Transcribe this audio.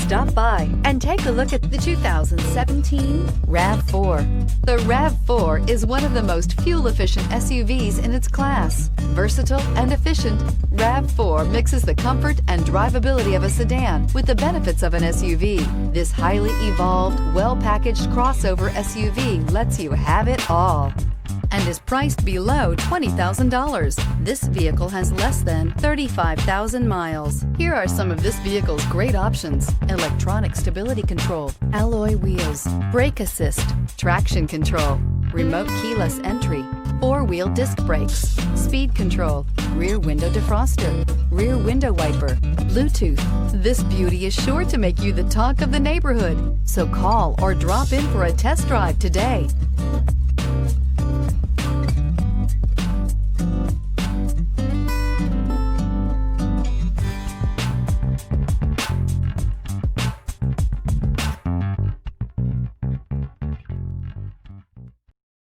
Stop by and take a look at the 2017 RAV4. The RAV4 is one of the most fuel-efficient SUVs in its class. Versatile and efficient, RAV4 mixes the comfort and drivability of a sedan with the benefits of an SUV. This highly evolved, well-packaged crossover SUV lets you have it all and is priced below $20,000. This vehicle has less than 35,000 miles. Here are some of this vehicle's great options: electronic stability control, alloy wheels, brake assist, traction control, remote keyless entry, four-wheel disc brakes, speed control, rear window defroster, rear window wiper, Bluetooth. This beauty is sure to make you the talk of the neighborhood. So call or drop in for a test drive today.